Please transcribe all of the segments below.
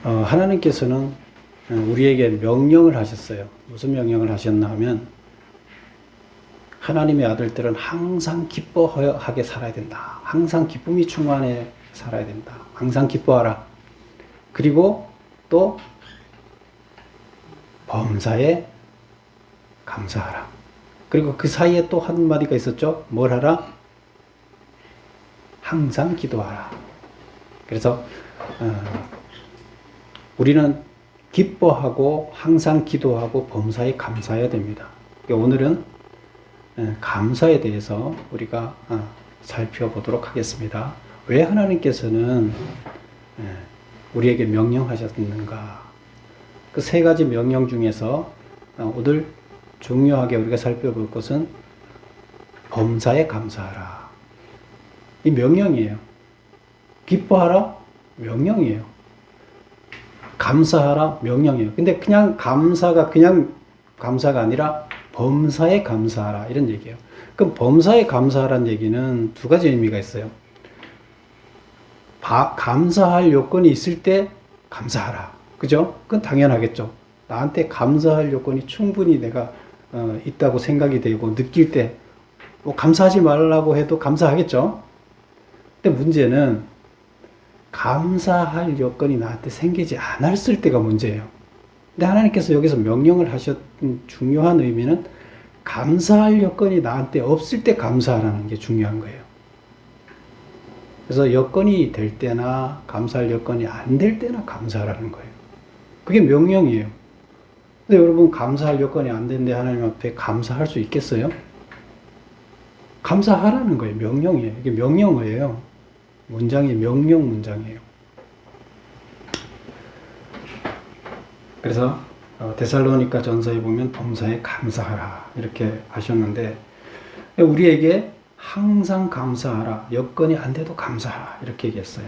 하나님께서는 우리에게 명령을 하셨어요. 무슨 명령을 하셨나 하면 하나님의 아들들은 항상 기뻐하게 살아야 된다. 항상 기쁨이 충만해 살아야 된다. 항상 기뻐하라. 그리고 또 범사에 감사하라. 그리고 그 사이에 또 한마디가 있었죠. 뭘 하라? 항상 기도하라. 그래서 우리는 기뻐하고 항상 기도하고 범사에 감사해야 됩니다. 오늘은 감사에 대해서 우리가 살펴보도록 하겠습니다. 왜 하나님께서는 우리에게 명령하셨는가? 그 세 가지 명령 중에서 오늘 중요하게 우리가 살펴볼 것은 범사에 감사하라. 이 명령이에요. 기뻐하라? 명령이에요. 감사하라? 명령이에요. 근데 그냥 감사가 아니라 범사에 감사하라 이런 얘기예요. 그럼 범사에 감사하라는 얘기는 두 가지 의미가 있어요. 감사할 요건이 있을 때 감사하라. 그죠? 그건 당연하겠죠. 나한테 감사할 요건이 충분히 내가 있다고 생각이 되고 느낄 때 뭐 감사하지 말라고 해도 감사하겠죠. 근데 문제는 감사할 여건이 나한테 생기지 않았을 때가 문제예요. 근데 하나님께서 여기서 명령을 하셨던 중요한 의미는 감사할 여건이 나한테 없을 때 감사하라는 게 중요한 거예요. 그래서 여건이 될 때나 감사할 여건이 안 될 때나 감사하라는 거예요. 그게 명령이에요. 근데 여러분 감사할 여건이 안 되는데 하나님 앞에 감사할 수 있겠어요? 감사하라는 거예요. 명령이에요. 이게 명령어예요. 문장이 명령 문장이에요. 그래서 데살로니가 전서에 보면 범사에 감사하라 이렇게 하셨는데 우리에게 항상 감사하라. 여건이 안 돼도 감사하라 이렇게 얘기했어요.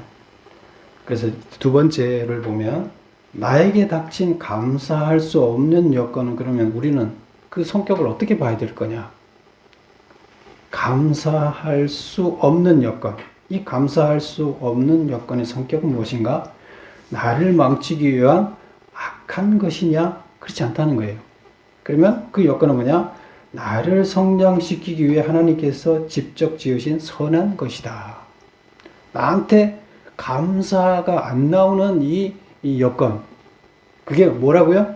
그래서 두 번째를 보면 나에게 닥친 감사할 수 없는 여건은 그러면 우리는 그 성격을 어떻게 봐야 될 거냐? 감사할 수 없는 여건. 이 감사할 수 없는 여건의 성격은 무엇인가? 나를 망치기 위한 악한 것이냐? 그렇지 않다는 거예요. 그러면 그 여건은 뭐냐? 나를 성장시키기 위해 하나님께서 직접 지으신 선한 것이다. 나한테 감사가 안 나오는 이 여건. 그게 뭐라고요?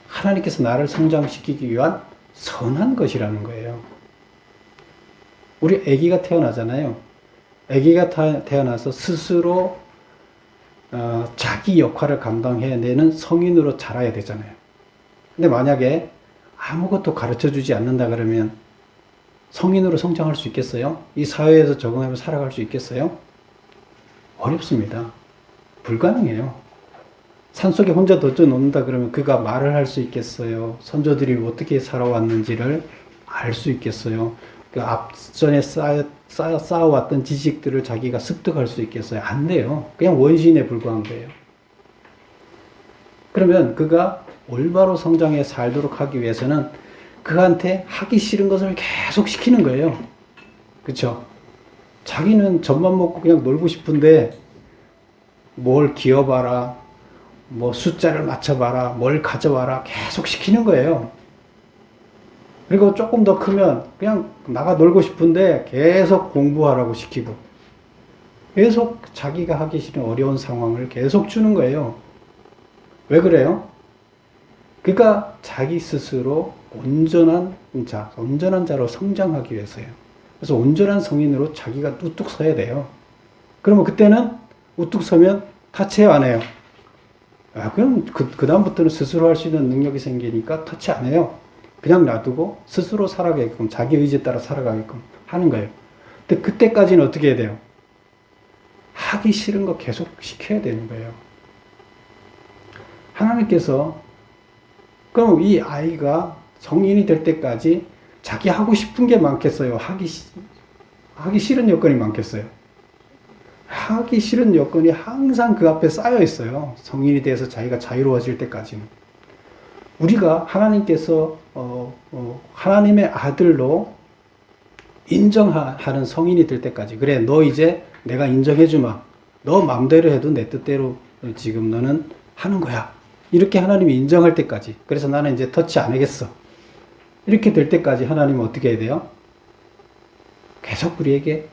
하나님께서 나를 성장시키기 위한 선한 것이라는 거예요. 우리 아기가 태어나잖아요. 아기가 태어나서 스스로 자기 역할을 감당해내는 성인으로 자라야 되잖아요. 근데 만약에 아무것도 가르쳐 주지 않는다 그러면 성인으로 성장할 수 있겠어요? 이 사회에서 적응하며 살아갈 수 있겠어요? 어렵습니다. 불가능해요. 산속에 혼자 던져 놓는다 그러면 그가 말을 할 수 있겠어요? 선조들이 어떻게 살아왔는지를 알 수 있겠어요? 그 앞전에 쌓아왔던 지식들을 자기가 습득할 수 있겠어요? 안 돼요. 그냥 원신에 불과한 거예요. 그러면 그가 올바로 성장해 살도록 하기 위해서는 그한테 하기 싫은 것을 계속 시키는 거예요. 그렇죠? 자기는 젖만 먹고 그냥 놀고 싶은데 뭘 기어봐라, 뭐 숫자를 맞춰봐라, 뭘 가져와라 계속 시키는 거예요. 그리고 조금 더 크면 그냥 나가 놀고 싶은데 계속 공부하라고 시키고 계속 자기가 하기 싫은 어려운 상황을 계속 주는 거예요. 왜 그래요? 그러니까 자기 스스로 온전한 자로 성장하기 위해서요. 그래서 온전한 성인으로 자기가 우뚝 서야 돼요. 그러면 그때는 우뚝 서면 터치 안 해요. 그럼 그 다음부터는 스스로 할 수 있는 능력이 생기니까 터치 안 해요. 그냥 놔두고 스스로 살아가게끔 자기 의지에 따라 살아가게끔 하는 거예요. 근데 그때까지는 어떻게 해야 돼요? 하기 싫은 거 계속 시켜야 되는 거예요. 하나님께서 그럼 이 아이가 성인이 될 때까지 자기 하고 싶은 게 많겠어요? 하기 싫은 여건이 많겠어요? 하기 싫은 여건이 항상 그 앞에 쌓여 있어요. 성인이 돼서 자기가 자유로워질 때까지는. 우리가 하나님께서 하나님의 아들로 인정하는 성인이 될 때까지 그래 너 이제 내가 인정해주마 너 마음대로 해도 내 뜻대로 지금 너는 하는 거야. 이렇게 하나님이 인정할 때까지. 그래서 나는 이제 터치 안 하겠어. 이렇게 될 때까지 하나님은 어떻게 해야 돼요? 계속 우리에게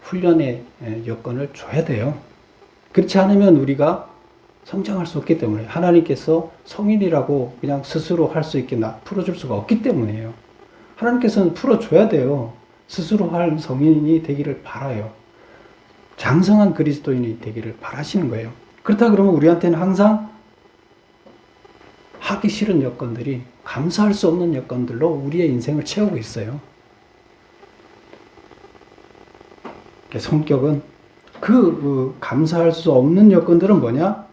훈련의 여건을 줘야 돼요. 그렇지 않으면 우리가 성장할 수 없기 때문에 하나님께서 성인이라고 그냥 스스로 할 수 있게 풀어줄 수가 없기 때문이에요. 하나님께서는 풀어줘야 돼요. 스스로 할 성인이 되기를 바라요. 장성한 그리스도인이 되기를 바라시는 거예요. 그렇다 그러면 우리한테는 항상 하기 싫은 여건들이 감사할 수 없는 여건들로 우리의 인생을 채우고 있어요. 성격은 그 감사할 수 없는 여건들은 뭐냐?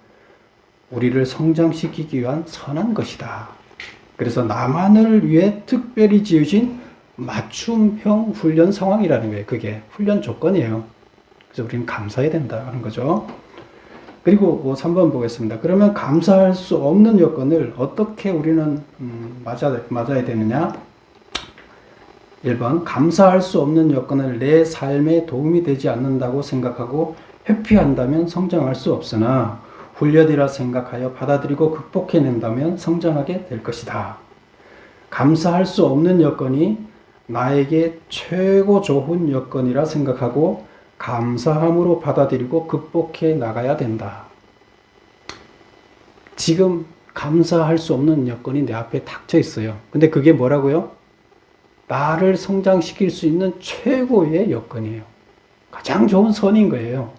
우리를 성장시키기 위한 선한 것이다. 그래서 나만을 위해 특별히 지으신 맞춤형 훈련 상황이라는 거예요. 그게 훈련 조건이에요. 그래서 우리는 감사해야 된다는 거죠. 그리고 3번 보겠습니다. 그러면 감사할 수 없는 여건을 어떻게 우리는 맞아야 되느냐? 1번, 감사할 수 없는 여건을 내 삶에 도움이 되지 않는다고 생각하고 회피한다면 성장할 수 없으나 훈련이라 생각하여 받아들이고 극복해낸다면 성장하게 될 것이다. 감사할 수 없는 여건이 나에게 최고 좋은 여건이라 생각하고 감사함으로 받아들이고 극복해 나가야 된다. 지금 감사할 수 없는 여건이 내 앞에 닥쳐 있어요. 근데 그게 뭐라고요? 나를 성장시킬 수 있는 최고의 여건이에요. 가장 좋은 선인 거예요.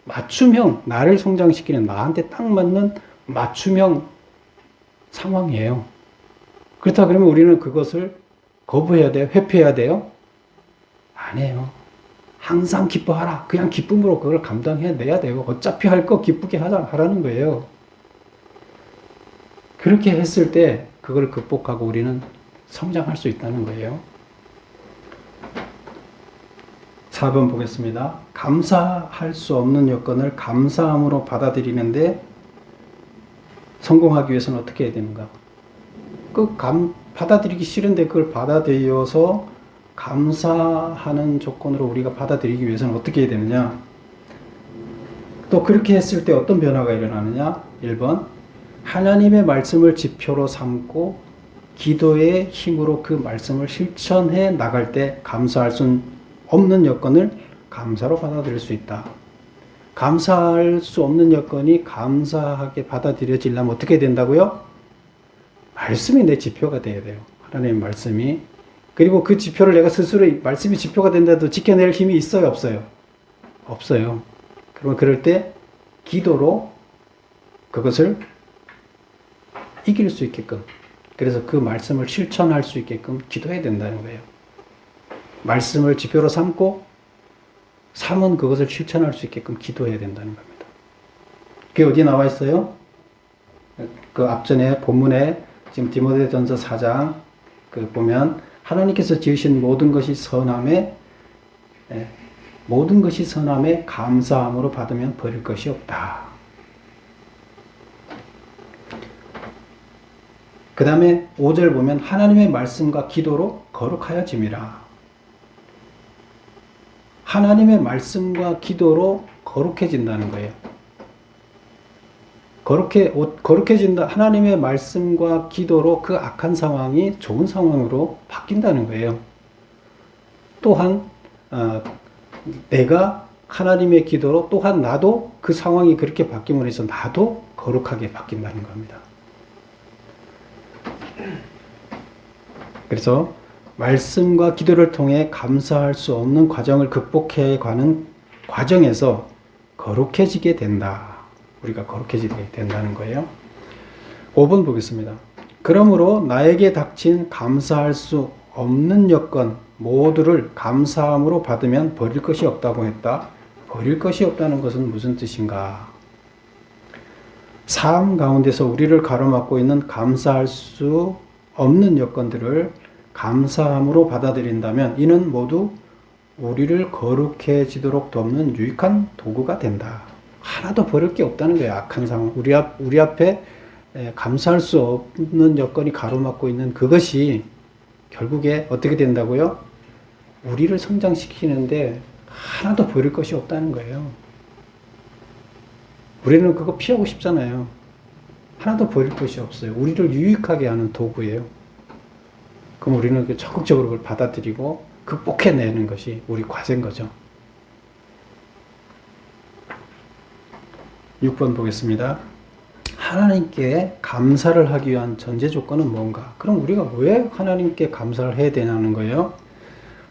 맞춤형, 나를 성장시키는 나한테 딱 맞는 맞춤형 상황이에요. 그렇다 그러면 우리는 그것을 거부해야 돼요? 회피해야 돼요? 아니에요. 항상 기뻐하라. 그냥 기쁨으로 그걸 감당해내야 돼요. 어차피 할 거 기쁘게 하라는 거예요. 그렇게 했을 때 그걸 극복하고 우리는 성장할 수 있다는 거예요. 4번 보겠습니다. 감사할 수 없는 여건을 감사함으로 받아들이는데 성공하기 위해서는 어떻게 해야 되는가? 받아들이기 싫은데 그걸 받아들여서 감사하는 조건으로 우리가 받아들이기 위해서는 어떻게 해야 되느냐? 또 그렇게 했을 때 어떤 변화가 일어나느냐? 1번, 하나님의 말씀을 지표로 삼고 기도의 힘으로 그 말씀을 실천해 나갈 때 감사할 수 없는 여건을 감사로 받아들일 수 있다. 감사할 수 없는 여건이 감사하게 받아들여지려면 어떻게 된다고요? 말씀이 내 지표가 돼야 돼요. 하나님의 말씀이. 그리고 그 지표를 내가 스스로 말씀이 지표가 된다도 지켜낼 힘이 있어요? 없어요? 없어요. 그러면 그럴 때 기도로 그것을 이길 수 있게끔, 그래서 그 말씀을 실천할 수 있게끔 기도해야 된다는 거예요. 말씀을 지표로 삼고 삼은 그것을 실천할 수 있게끔 기도해야 된다는 겁니다. 그게 어디에 나와 있어요? 그 앞전에 본문에 지금 디모데전서 4장 보면 하나님께서 지으신 모든 것이 선함에 감사함으로 받으면 버릴 것이 없다. 그 다음에 5절 보면 하나님의 말씀과 기도로 거룩하여짐이라. 하나님의 말씀과 기도로 거룩해진다는 거예요. 거룩해진다. 하나님의 말씀과 기도로 그 악한 상황이 좋은 상황으로 바뀐다는 거예요. 또한 내가 하나님의 기도로 또한 나도 그 상황이 그렇게 바뀜으로 해서 나도 거룩하게 바뀐다는 겁니다. 그래서 말씀과 기도를 통해 감사할 수 없는 과정을 극복해 가는 과정에서 거룩해지게 된다. 우리가 거룩해지게 된다는 거예요. 5번 보겠습니다. 그러므로 나에게 닥친 감사할 수 없는 여건 모두를 감사함으로 받으면 버릴 것이 없다고 했다. 버릴 것이 없다는 것은 무슨 뜻인가? 삶 가운데서 우리를 가로막고 있는 감사할 수 없는 여건들을 감사함으로 받아들인다면 이는 모두 우리를 거룩해지도록 돕는 유익한 도구가 된다. 하나도 버릴 게 없다는 거예요. 악한 상황. 우리 앞에 감사할 수 없는 여건이 가로막고 있는 그것이 결국에 어떻게 된다고요? 우리를 성장시키는데 하나도 버릴 것이 없다는 거예요. 우리는 그거 피하고 싶잖아요. 하나도 버릴 것이 없어요. 우리를 유익하게 하는 도구예요. 그럼 우리는 적극적으로 그걸 받아들이고 극복해내는 것이 우리 과제인 거죠. 6번 보겠습니다. 하나님께 감사를 하기 위한 전제 조건은 뭔가? 그럼 우리가 왜 하나님께 감사를 해야 되냐는 거예요.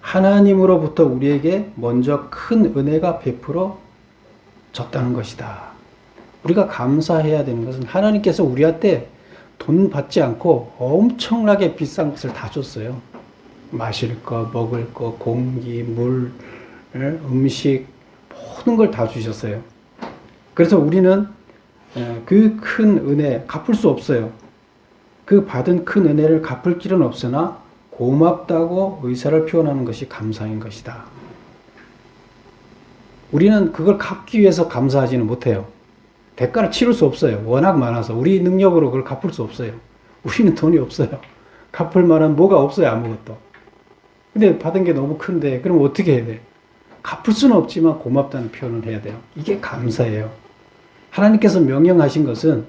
하나님으로부터 우리에게 먼저 큰 은혜가 베풀어졌다는 것이다. 우리가 감사해야 되는 것은 하나님께서 우리한테 돈 받지 않고 엄청나게 비싼 것을 다 줬어요. 마실 거, 먹을 거, 공기, 물, 음식 모든 걸 다 주셨어요. 그래서 우리는 그 큰 은혜 갚을 수 없어요. 그 받은 큰 은혜를 갚을 길은 없으나 고맙다고 의사를 표현하는 것이 감사인 것이다. 우리는 그걸 갚기 위해서 감사하지는 못해요. 대가를 치를 수 없어요. 워낙 많아서 우리 능력으로 그걸 갚을 수 없어요. 우리는 돈이 없어요. 갚을 만한 뭐가 없어요. 아무것도. 근데 받은 게 너무 큰데 그럼 어떻게 해야 돼? 갚을 수는 없지만 고맙다는 표현을 해야 돼요. 이게 감사예요. 하나님께서 명령하신 것은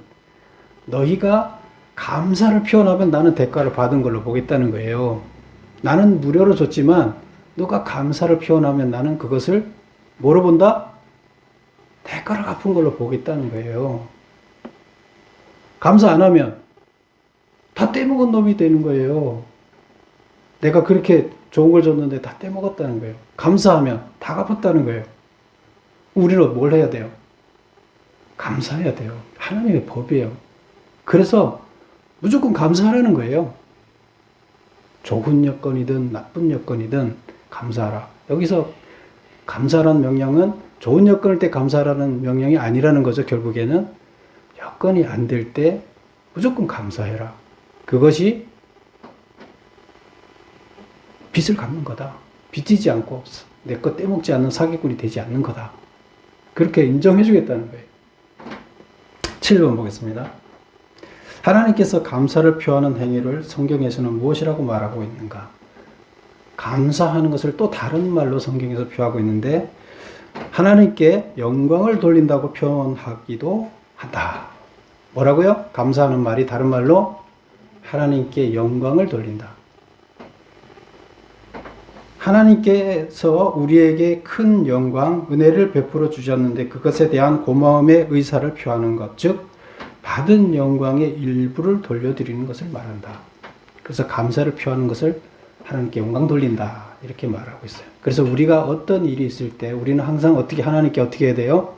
너희가 감사를 표현하면 나는 대가를 받은 걸로 보겠다는 거예요. 나는 무료로 줬지만 너가 감사를 표현하면 나는 그것을 뭐로 본다? 대가를 갚은 걸로 보겠다는 거예요. 감사 안 하면 다 떼먹은 놈이 되는 거예요. 내가 그렇게 좋은 걸 줬는데 다 떼먹었다는 거예요. 감사하면 다 갚았다는 거예요. 우리는 뭘 해야 돼요? 감사해야 돼요. 하나님의 법이에요. 그래서 무조건 감사하라는 거예요. 좋은 여건이든 나쁜 여건이든 감사하라. 여기서 감사라는 명령은 좋은 여건일 때 감사하라는 명령이 아니라는 거죠. 결국에는 여건이 안 될 때 무조건 감사해라. 그것이 빚을 갚는 거다. 빚지지 않고 내 거 떼먹지 않는 사기꾼이 되지 않는 거다. 그렇게 인정해 주겠다는 거예요. 7번 보겠습니다. 하나님께서 감사를 표하는 행위를 성경에서는 무엇이라고 말하고 있는가? 감사하는 것을 또 다른 말로 성경에서 표하고 있는데 하나님께 영광을 돌린다고 표현하기도 한다. 뭐라고요? 감사하는 말이 다른 말로 하나님께 영광을 돌린다. 하나님께서 우리에게 큰 영광, 은혜를 베풀어 주셨는데 그것에 대한 고마움의 의사를 표하는 것, 즉 받은 영광의 일부를 돌려드리는 것을 말한다. 그래서 감사를 표하는 것을 하나님께 영광 돌린다 이렇게 말하고 있어요. 그래서 우리가 어떤 일이 있을 때 우리는 항상 하나님께 어떻게 해야 돼요?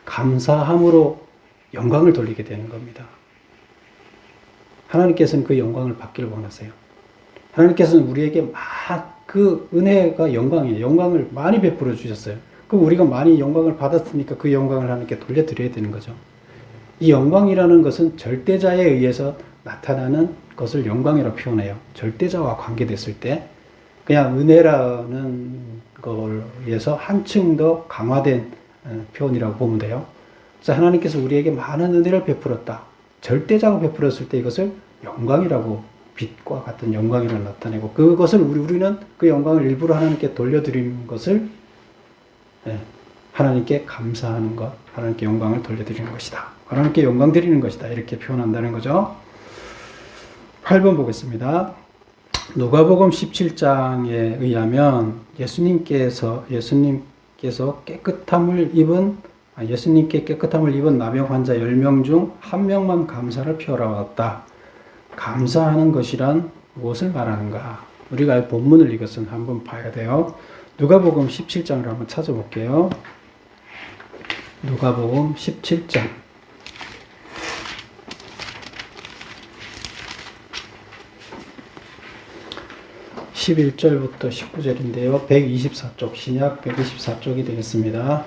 감사함으로 영광을 돌리게 되는 겁니다. 하나님께서는 그 영광을 받기를 원하세요. 하나님께서는 우리에게 그 은혜가 영광이에요. 영광을 많이 베풀어 주셨어요. 그럼 우리가 많이 영광을 받았으니까 그 영광을 하나님께 돌려드려야 되는 거죠. 이 영광이라는 것은 절대자에 의해서 나타나는 것을 영광이라고 표현해요. 절대자와 관계됐을 때 그냥 은혜라는 걸 위해서 한층 더 강화된 표현이라고 보면 돼요. 그래서 하나님께서 우리에게 많은 은혜를 베풀었다. 절대자가 베풀었을 때 이것을 영광이라고 빛과 같은 영광이라고 나타내고 그것을 우리는 그 영광을 일부러 하나님께 돌려드리는 것을 하나님께 감사하는 것, 하나님께 영광을 돌려드리는 것이다. 하나님께 영광 드리는 것이다. 이렇게 표현한다는 거죠. 8번 보겠습니다. 누가복음 17장에 의하면 예수님께 깨끗함을 입은 나병 환자 10명 중 1명만 감사를 표하였다. 감사하는 것이란 무엇을 말하는가? 우리가 본문을 이것은 한번 봐야 돼요. 누가복음 17장을 한번 찾아볼게요. 누가복음 17장 11절부터 19절인데요. 124쪽, 신약 124쪽이 되겠습니다.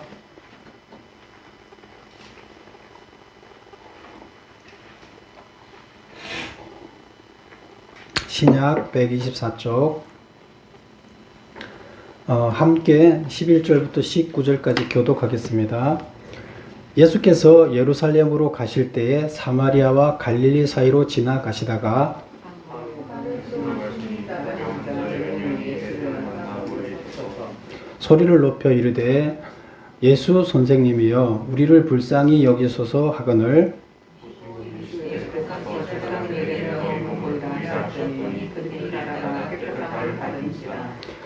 신약 124쪽 함께 11절부터 19절까지 교독하겠습니다. 예수께서 예루살렘으로 가실 때에 사마리아와 갈릴리 사이로 지나가시다가 소리를 높여 이르되 예수 선생님이여 우리를 불쌍히 여기소서 하거늘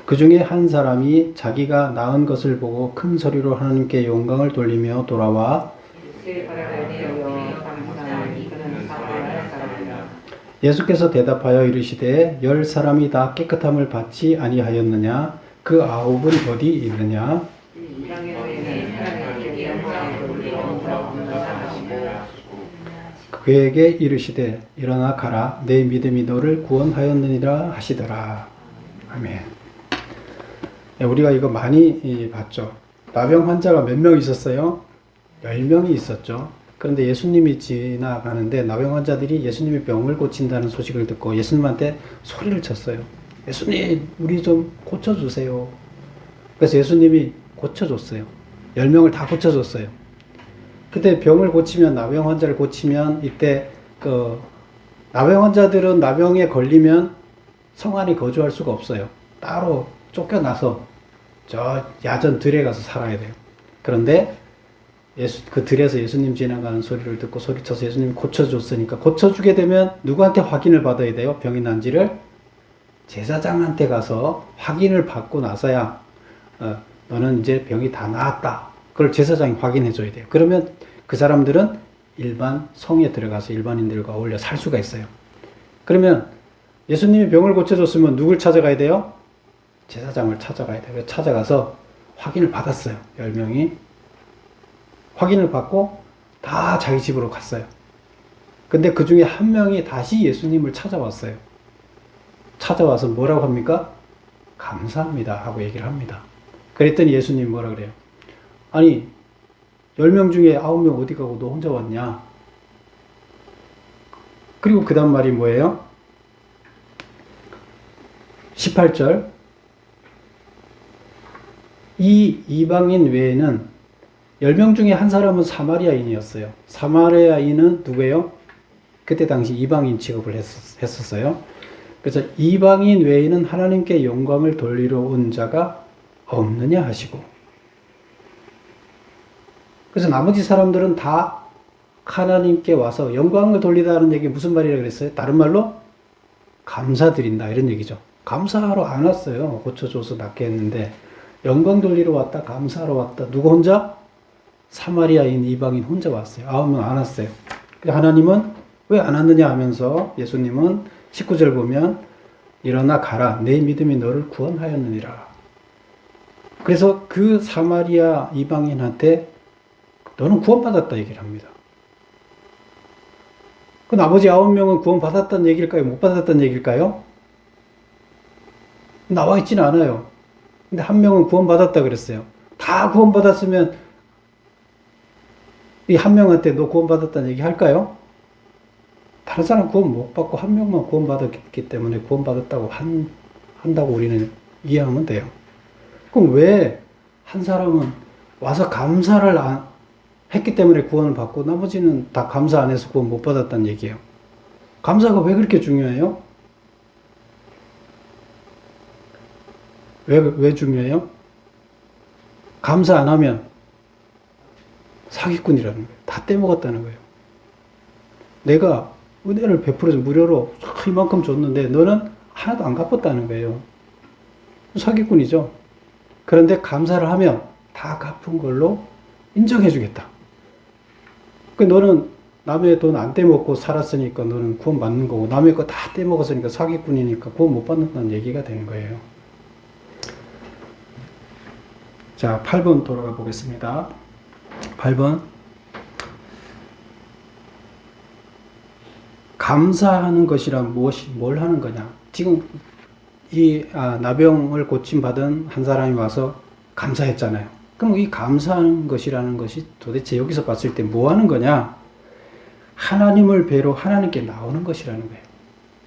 그 중에 한 사람이 자기가 낳은 것을 보고 큰 소리로 하나님께 영광을 돌리며 돌아와 예수께서 대답하여 이르시되 10사람이 다 깨끗함을 받지 아니하였느냐 그 9은 어디 있느냐 그에게 이르시되 일어나 가라 내 믿음이 너를 구원하였느니라 하시더라. 아멘. 우리가 이거 많이 봤죠. 나병 환자가 몇 명 있었어요? 10명이 있었죠. 그런데 예수님이 지나가는데 나병 환자들이 예수님이 병을 고친다는 소식을 듣고 예수님한테 소리를 쳤어요. 예수님, 우리 좀 고쳐주세요. 그래서 예수님이 고쳐줬어요. 10명을 다 고쳐줬어요. 그때 병을 고치면, 나병 환자를 고치면, 이때 나병 환자들은 나병에 걸리면 성 안에 거주할 수가 없어요. 따로 쫓겨나서 저 야전 들에 가서 살아야 돼요. 그런데 그 들에서 예수님 지나가는 소리를 듣고 소리쳐서 예수님이 고쳐줬으니까, 고쳐주게 되면 누구한테 확인을 받아야 돼요? 병이 난지를 제사장한테 가서 확인을 받고 나서야 너는 이제 병이 다 나았다. 그걸 제사장이 확인해 줘야 돼요. 그러면 그 사람들은 일반 성에 들어가서 일반인들과 어울려 살 수가 있어요. 그러면 예수님이 병을 고쳐줬으면 누굴 찾아가야 돼요? 제사장을 찾아가야 돼요. 찾아가서 확인을 받았어요. 10명이. 확인을 받고 다 자기 집으로 갔어요. 근데 그 중에 한 명이 다시 예수님을 찾아왔어요. 찾아와서 뭐라고 합니까? 감사합니다 하고 얘기를 합니다. 그랬더니 예수님이 뭐라 그래요? 아니 10명 중에 9명 어디 가고 너 혼자 왔냐? 그리고 그 다음 말이 뭐예요? 18절 이 이방인 외에는 10명 중에 한 사람은 사마리아인이었어요. 사마리아인은 누구예요? 그때 당시 이방인 취급을 했었어요. 그래서 이방인 외에는 하나님께 영광을 돌리러 온 자가 없느냐 하시고, 그래서 나머지 사람들은 다 하나님께 와서 영광을 돌리다는 얘기 무슨 말이라 그랬어요? 다른 말로 감사드린다 이런 얘기죠. 감사하러 안 왔어요. 고쳐줘서 낫게 했는데 영광 돌리러 왔다, 감사하러 왔다. 누구 혼자? 사마리아인 이방인 혼자 왔어요. 9명 안 왔어요. 하나님은 왜 안 왔느냐 하면서 예수님은 19절 보면 일어나 가라 내 믿음이 너를 구원하였느니라. 그래서 그 사마리아 이방인한테 너는 구원받았다 얘기를 합니다. 그 나머지 9명은 구원받았다는 얘기일까요? 못 받았다는 얘기일까요? 나와 있지는 않아요. 근데 한 명은 구원받았다 그랬어요. 다 구원받았으면 이 한 명한테 너 구원받았다는 얘기 할까요? 다른 사람 구원 못 받고 한 명만 구원받았기 때문에 구원받았다고 한다고 우리는 이해하면 돼요. 그럼 왜 한 사람은 와서 감사를 했기 때문에 구원을 받고 나머지는 다 감사 안 해서 구원 못 받았다는 얘기예요? 감사가 왜 그렇게 중요해요? 왜 중요해요? 감사 안 하면 사기꾼이라는 거예요. 다 떼먹었다는 거예요. 내가 은혜를 베풀어서 무료로 이만큼 줬는데 너는 하나도 안 갚았다는 거예요. 사기꾼이죠. 그런데 감사를 하면 다 갚은 걸로 인정해 주겠다. 너는 남의 돈 안 떼먹고 살았으니까 너는 구원 받는 거고, 남의 거 다 떼먹었으니까 사기꾼이니까 구원 못 받는다는 얘기가 되는 거예요. 자, 8번 돌아가 보겠습니다. 8번. 감사하는 것이란 뭘 하는 거냐? 지금 이 나병을 고침받은 한 사람이 와서 감사했잖아요. 그럼 이 감사하는 것이라는 것이 도대체 여기서 봤을 때 뭐 하는 거냐? 하나님을 뵈러 하나님께 나오는 것이라는 거예요.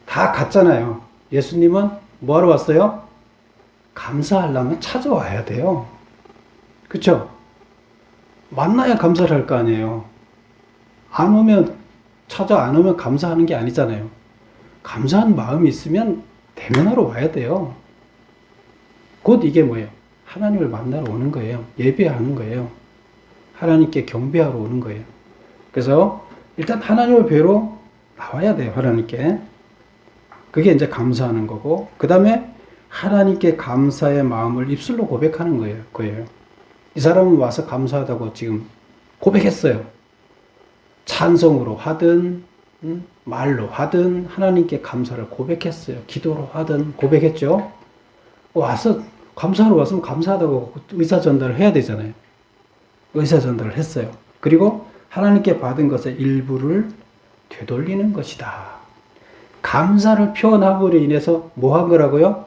다 갔잖아요. 예수님은 뭐 하러 왔어요? 감사하려면 찾아와야 돼요. 그쵸? 만나야 감사를 할 거 아니에요. 안 오면 감사하는 게 아니잖아요. 감사한 마음이 있으면 대면하러 와야 돼요. 곧 이게 뭐예요? 하나님을 만나러 오는 거예요. 예배하는 거예요. 하나님께 경배하러 오는 거예요. 그래서 일단 하나님을 뵈러 나와야 돼요. 하나님께. 그게 이제 감사하는 거고, 그 다음에 하나님께 감사의 마음을 입술로 고백하는 거예요. 이 사람은 와서 감사하다고 지금 고백했어요. 찬송으로 하든 말로 하든 하나님께 감사를 고백했어요. 기도로 하든 고백했죠. 와서 감사하러 왔으면 감사하다고 의사 전달을 해야 되잖아요. 의사 전달을 했어요. 그리고 하나님께 받은 것의 일부를 되돌리는 것이다. 감사를 표현함으로 인해서 뭐 한 거라고요?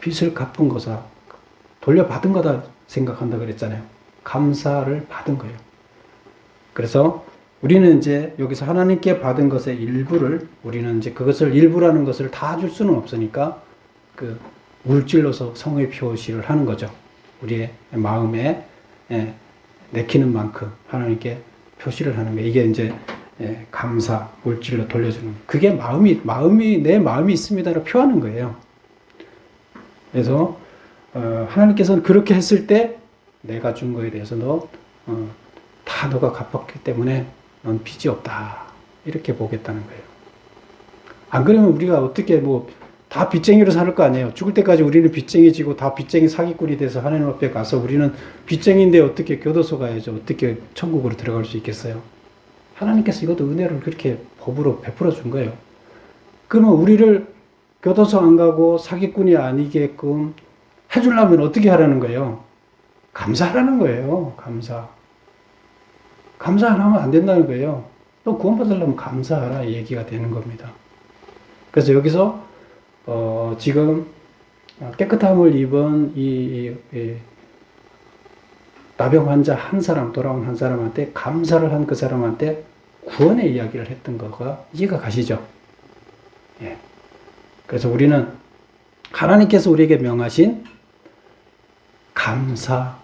빚을 갚은 거다. 돌려받은 거다 생각한다 그랬잖아요. 감사를 받은 거예요. 그래서 우리는 이제 여기서 하나님께 받은 것의 일부를, 우리는 이제 그것을 일부라는 것을 다 줄 수는 없으니까 그 물질로서 성의 표시를 하는 거죠. 우리의 마음에 내키는 만큼 하나님께 표시를 하는 거예요. 이게 이제 감사, 물질로 돌려주는, 그게 내 마음이 있습니다를 표하는 거예요. 그래서 하나님께서는 그렇게 했을 때 내가 준 거에 대해서 다 너가 갚았기 때문에 넌 빚이 없다, 이렇게 보겠다는 거예요. 안 그러면 우리가 어떻게 다 빚쟁이로 살 거 아니에요. 죽을 때까지 우리는 빚쟁이 지고 다 빚쟁이 사기꾼이 돼서 하나님 앞에 가서 우리는 빚쟁이인데 어떻게 교도소 가야죠. 어떻게 천국으로 들어갈 수 있겠어요. 하나님께서 이것도 은혜를 그렇게 법으로 베풀어 준 거예요. 그러면 우리를 교도소 안 가고 사기꾼이 아니게끔 해주려면 어떻게 하라는 거예요? 감사하라는 거예요. 감사 안 하면 안 된다는 거예요. 또 구원받으려면 감사하라 얘기가 되는 겁니다. 그래서 여기서 지금 깨끗함을 입은 이 나병 환자 한 사람, 돌아온 한 사람한테 감사를 한 그 사람한테 구원의 이야기를 했던 거가 이해가 가시죠? 예. 그래서 우리는 하나님께서 우리에게 명하신 감사가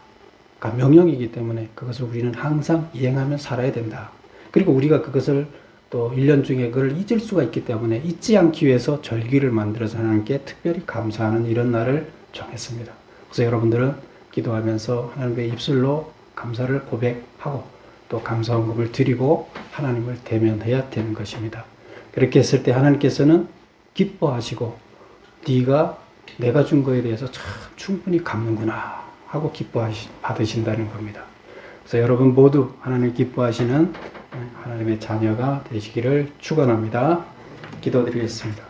명령이기 때문에 그것을 우리는 항상 이행하며 살아야 된다. 그리고 우리가 그것을 또 1년 중에 그걸 잊을 수가 있기 때문에 잊지 않기 위해서 절기를 만들어서 하나님께 특별히 감사하는 이런 날을 정했습니다. 그래서 여러분들은 기도하면서 하나님의 입술로 감사를 고백하고 또 감사헌금을 드리고 하나님을 대면해야 되는 것입니다. 그렇게 했을 때 하나님께서는 기뻐하시고 네가 내가 준 거에 대해서 참 충분히 갚는구나 하고 받으신다는 겁니다. 그래서 여러분 모두 하나님 기뻐하시는 하나님의 자녀가 되시기를 축원합니다. 기도드리겠습니다.